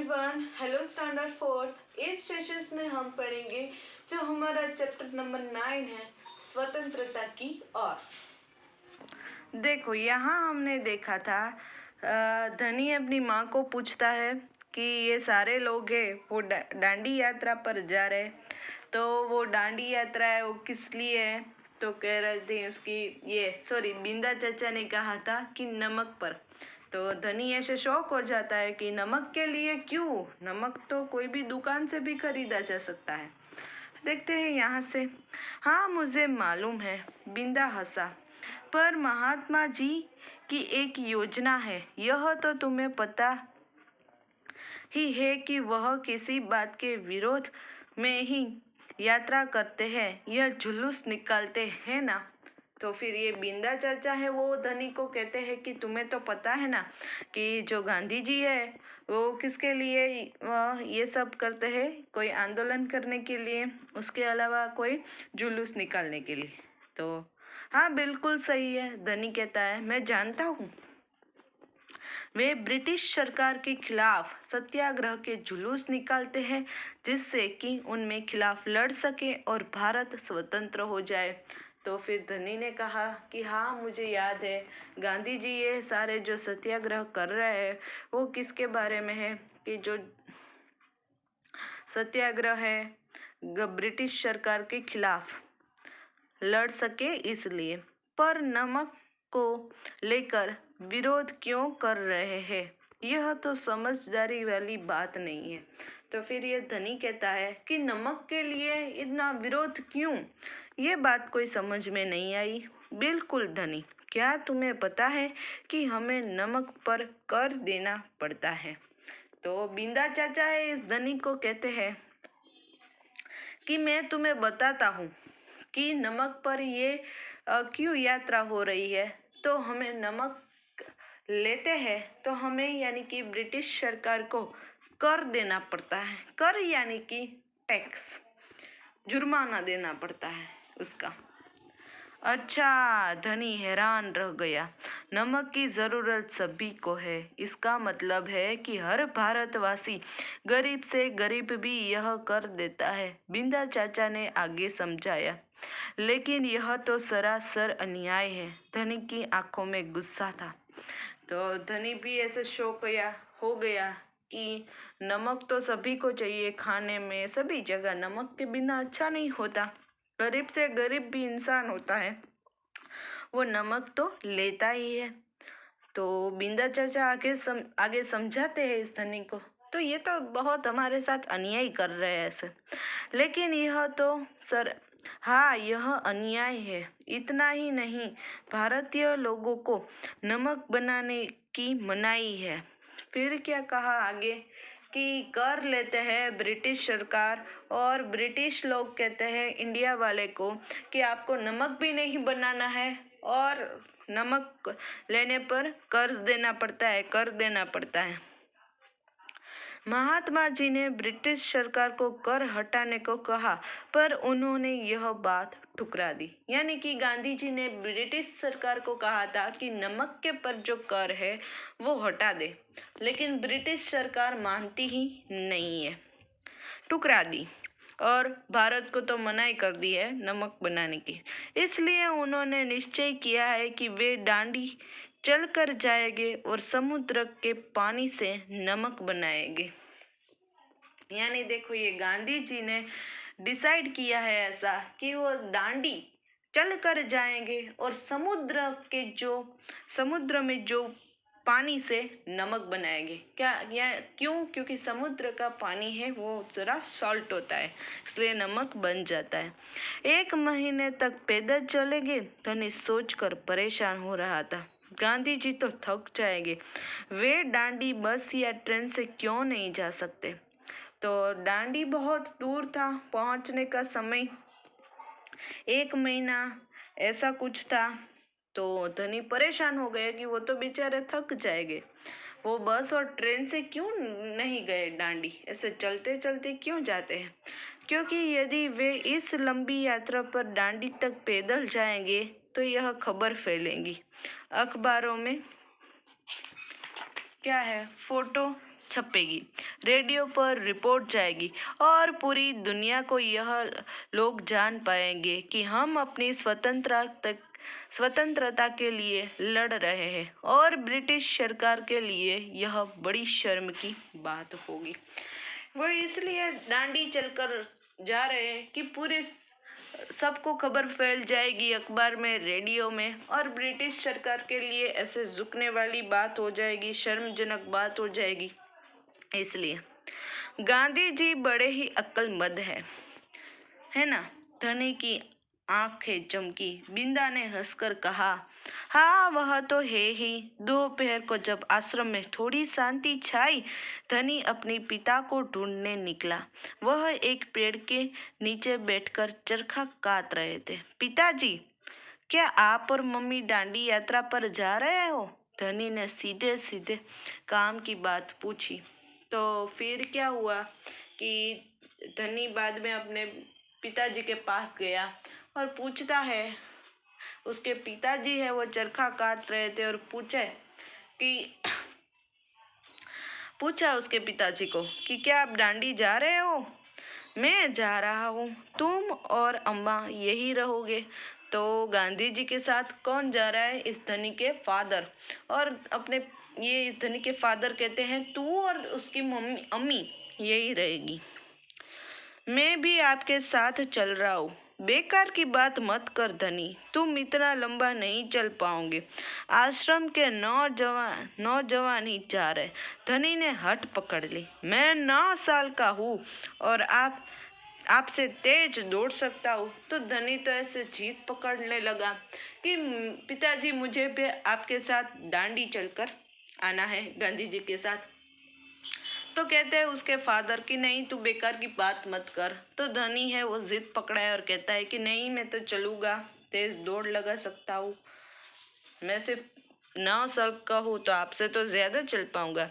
Everyone, hello standard fourth. इस session में हम पढ़ेंगे जो हमारा चैप्टर नंबर 9 है, स्वतंत्रता की ओर। देखो, यहाँ हमने देखा था धनी अपनी माँ को पूछता है कि ये सारे लोग हैं वो डांडी यात्रा पर जा रहे, तो वो डांडी यात्रा है वो किस लिए है? तो कह रहे थे उसकी बिंदा चाचा ने कहा था कि नमक पर। तो धनी ऐसे शौक हो जाता है कि नमक के लिए क्यों, नमक तो कोई भी दुकान से भी खरीदा जा सकता है। देखते हैं यहाँ से। हाँ, मुझे मालूम है, बिंदा हंसा, पर महात्मा जी की एक योजना है, यह तो तुम्हें पता ही है कि वह किसी बात के विरोध में ही यात्रा करते हैं, यह जुलूस निकालते हैं ना। तो फिर ये बिंदा चाचा है वो धनी को कहते हैं कि तुम्हें तो पता है ना कि जो गांधी जी है वो किसके लिए ये सब करते हैं, कोई आंदोलन करने के लिए, उसके अलावा कोई जुलूस निकालने के लिए। तो हाँ, बिल्कुल सही है, धनी कहता है, मैं जानता हूँ। वे ब्रिटिश सरकार के खिलाफ सत्याग्रह के जुलूस निकालते हैं जिससे कि उनमें खिलाफ लड़ सके और भारत स्वतंत्र हो जाए। तो फिर धनी ने कहा कि हाँ, मुझे याद है, गांधी जी ये सारे जो सत्याग्रह कर रहे हैं वो किसके बारे में है कि जो सत्याग्रह है ब्रिटिश सरकार के खिलाफ लड़ सके इसलिए। पर नमक को लेकर विरोध क्यों कर रहे हैं, यह तो समझदारी वाली बात नहीं है। तो फिर ये धनी कहता है कि नमक के लिए इतना विरोध क्यों, ये बात कोई समझ में नहीं आई। बिल्कुल धनी, क्या तुम्हें पता है कि हमें नमक पर कर देना पड़ता है? तो बिंदा चाचा है इस धनी को कहते हैं कि मैं तुम्हें बताता हूँ कि नमक पर ये क्यों यात्रा हो रही है। तो हमें नमक लेते हैं तो हमें यानी कि ब्रिटिश सरकार को कर देना पड़ता है। कर यानी कि टैक्स, जुर्माना देना पड़ता है उसका। अच्छा, धनी हैरान रह गया। नमक की ज़रूरत सभी को है, इसका मतलब है कि हर भारतवासी गरीब से गरीब भी यह कर देता है, बिंदा चाचा ने आगे समझाया। लेकिन यह तो सरासर अन्याय है। धनी की आंखों में गुस्सा था। तो धनी भी ऐसे शौक हो गया कि नमक तो सभी को चाहिए, खाने में सभी जगह नमक के बिना अच्छा नहीं होता। गरीब से गरीब भी इंसान होता है, वो नमक तो लेता ही है। तो बिंदा चाचा आगे समझाते हैं इस धनी को, तो ये तो बहुत हमारे साथ अन्याय कर रहे हैं ऐसे। लेकिन यह तो हाँ, यह अन्याय है। इतना ही नहीं, भारतीय लोगों को नमक बनाने की मनाही है। फिर क्या कहा आगे कि कर लेते हैं ब्रिटिश सरकार, और ब्रिटिश लोग कहते हैं इंडिया वाले को कि आपको नमक भी नहीं बनाना है और नमक लेने पर कर्ज देना पड़ता है, कर देना पड़ता है। महात्मा जी ने ब्रिटिश सरकार को कर हटाने को कहा, पर उन्होंने यह बात ठुकरा दी। यानी कि गांधी जी ने ब्रिटिश सरकार को कहा था कि नमक के पर जो कर है वो हटा दे, लेकिन ब्रिटिश सरकार मानती ही नहीं है, ठुकरा दी, और भारत को तो मनाही कर दी है नमक बनाने की। इसलिए उन्होंने निश्चय किया है कि वे डांडी चल कर जाएंगे और समुद्र के पानी से नमक बनाएंगे। यानी देखो, ये गांधी जी ने डिसाइड किया है ऐसा कि वो डांडी चल कर जाएंगे और समुद्र में जो पानी से नमक बनाएंगे। क्यों? क्योंकि समुद्र का पानी है वो ज़रा सॉल्ट होता है, इसलिए नमक बन जाता है। 1 महीने तक पैदल चलेंगे, धनी सोचकर परेशान हो रहा था। गांधी जी तो थक जाएंगे, वे डांडी बस या ट्रेन से क्यों नहीं जा सकते? तो डांडी बहुत दूर था, पहुंचने का समय 1 महीना ऐसा कुछ था। तो धनी परेशान हो गए कि वो तो बेचारे थक जाएंगे, वो बस और ट्रेन से क्यों नहीं गए, डांडी ऐसे चलते चलते क्यों जाते हैं? क्योंकि यदि वे इस लंबी यात्रा पर डांडी तक पैदल जाएंगे तो यह खबर फैलेंगी, अखबारों में क्या है, फोटो छपेगी, रेडियो पर रिपोर्ट जाएगी और पूरी दुनिया को यह लोग जान पाएंगे कि हम अपनी स्वतंत्रता के लिए लड़ रहे हैं और ब्रिटिश सरकार के लिए यह बड़ी शर्म की बात होगी। वो इसलिए दांडी चलकर जा रहे हैं कि पूरे सबको खबर फैल जाएगी अखबार में, रेडियो में, और ब्रिटिश सरकार के लिए ऐसे झुकने वाली बात हो जाएगी, शर्मजनक बात हो जाएगी। इसलिए गांधी जी बड़े ही अक्लमंद है ना। धनी की आंखें चमकी। बिंदा ने हंसकर कहा, हाँ वह तो है ही। दोपहर को जब आश्रम में थोड़ी शांति छाई, धनी अपने पिता को ढूंढने निकला। वह एक पेड़ के नीचे बैठकर चरखा काट रहे थे। पिताजी, क्या आप और मम्मी दांडी यात्रा पर जा रहे हो? धनी ने सीधे सीधे काम की बात पूछी। तो फिर क्या हुआ कि धनी बाद में अपने पिताजी के पास गया और पूछता है, उसके पिताजी है वो चरखा काट रहे थे, और पूछा उसके पिताजी को कि क्या आप दांडी जा रहे हो? मैं जा रहा हूँ, तुम और अम्मा यही रहोगे। तो गांधी जी के साथ कौन जा रहा है? इस धनी के फादर। और ये इस धनी के फादर कहते हैं तू और उसकी अम्मी यही रहेगी। मैं भी आपके साथ चल रहा हूँ। बेकार की बात मत कर धनी, तुम इतना लंबा नहीं चल पाओगे। आश्रम के नौजवान ही जा रहे। धनी ने हट पकड़ ली। मैं 9 साल का हूँ और आपसे तेज दौड़ सकता हूँ। तो धनी तो ऐसे जीत पकड़ने लगा कि पिताजी मुझे भी आपके साथ दांडी चलकर आना है, गांधी जी के साथ। तो कहते हैं उसके फादर कि नहीं, तू बेकार की बात मत कर। तो धनी है वो जिद पकड़ा है और कहता है कि नहीं, मैं तो चलूँगा, तेज दौड़ लगा सकता हूँ। मैं सिर्फ 9 साल का हूँ तो आपसे तो ज़्यादा चल पाऊँगा।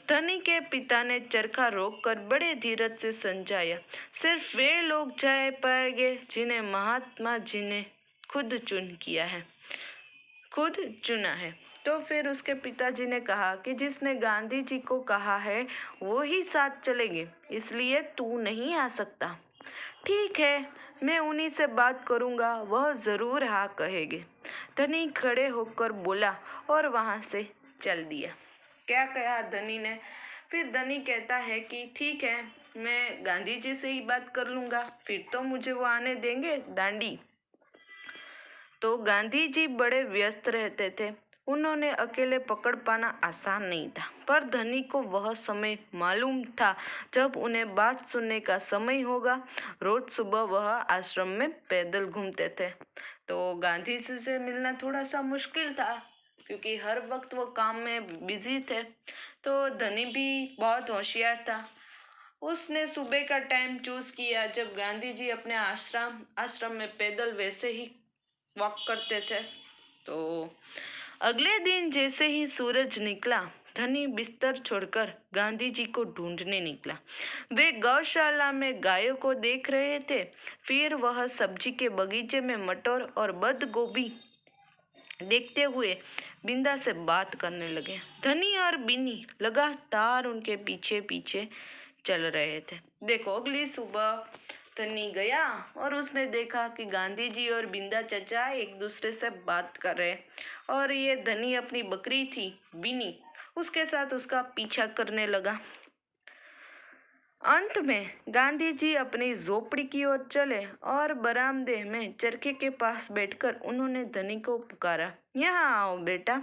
धनी के पिता ने चरखा रोककर बड़े धीरज से समझाया, सिर्फ वे लोग जा पाएंगे जिन्हें महात्मा जी ने खुद चुना है। तो फिर उसके पिताजी ने कहा कि जिसने गांधी जी को कहा है वो ही साथ चलेंगे, इसलिए तू नहीं आ सकता। ठीक है, मैं उन्हीं से बात करूंगा, वह जरूर हाँ कहेंगे। धनी खड़े होकर बोला और वहां से चल दिया। क्या कहा धनी ने? फिर धनी कहता है कि ठीक है, मैं गांधी जी से ही बात कर लूंगा, फिर तो मुझे वो आने देंगे दांडी। तो गांधी जी बड़े व्यस्त रहते थे, उन्होंने अकेले पकड़ पाना आसान नहीं था। पर धनी को वह समय मालूम था जब उन्हें बात सुनने का समय होगा। रोज सुबह वह आश्रम में पैदल घूमते थे। तो गांधी जी से मिलना थोड़ा सा मुश्किल था क्योंकि हर वक्त वो काम में बिजी थे। तो धनी भी बहुत होशियार था। उसने सुबह का टाइम चूज किया जब गांधी जी अपने आश्रम में पैदल वैसे ही वॉक करते थे। तो अगले दिन जैसे ही सूरज निकला, धनी बिस्तर छोड़कर गांधी जी को ढूंढने निकला। वे गौशाला में गायों को देख रहे थे। फिर वह सब्जी के बगीचे में मटर और बंद गोभी देखते हुए बिंदा से बात करने लगे। धनी और बिन्नी लगातार उनके पीछे पीछे चल रहे थे। देखो, अगली सुबह धनी गया और उसने देखा कि गांधी जी और बिंदा चचा एक दूसरे से बात कर रहे, और ये धनी अपनी बकरी थी बिन्नी, उसके साथ उसका पीछा करने लगा। अंत में गांधी जी अपनी झोपड़ी की ओर चले और बरामदे में चरखे के पास बैठकर उन्होंने धनी को पुकारा, यहाँ आओ बेटा।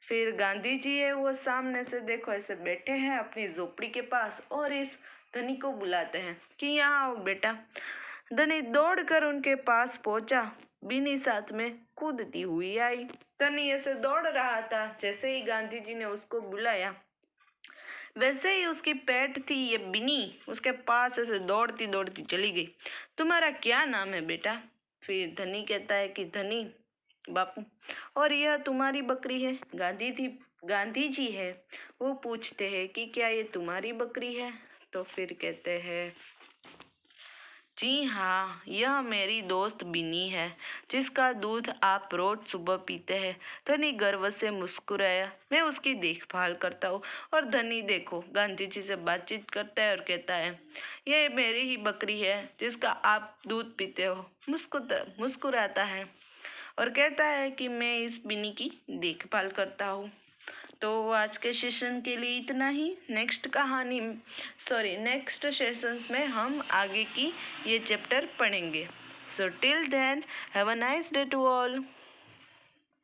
फिर गांधी जी है वो सामने से देखो ऐसे बैठे हैं अपनी झोपड़ी के पास और इस धनी को बुलाते हैं कि यहाँ आओ बेटा। धनी दौड़कर उनके पास पहुंचा। बिन्नी साथ में कूदती हुई आई। धनी ऐसे दौड़ रहा था, जैसे ही गांधी जी ने उसको बुलाया वैसे ही उसकी पेट थी ये बिन्नी उसके पास ऐसे दौड़ती दौड़ती चली गई। तुम्हारा क्या नाम है बेटा? फिर धनी कहता है कि धनी बापू। और यह तुम्हारी बकरी है? गांधी जी है वो पूछते हैं कि क्या ये तुम्हारी बकरी है? तो फिर कहते हैं जी हाँ, यह मेरी दोस्त बिनी है, जिसका दूध आप रोज सुबह पीते हैं। धनी गर्व से मुस्कुराया। मैं उसकी देखभाल करता हूँ। और धनी देखो, गांधी जी से बातचीत करता है और कहता है, ये मेरी ही बकरी है जिसका आप दूध पीते हो। मुस्कुराता है और कहता है कि मैं इस बिनी की देखभाल करता हूँ। तो आज के सेशन के लिए इतना ही। नेक्स्ट सेशंस में हम आगे की ये चैप्टर पढ़ेंगे। So till then have a nice day to all.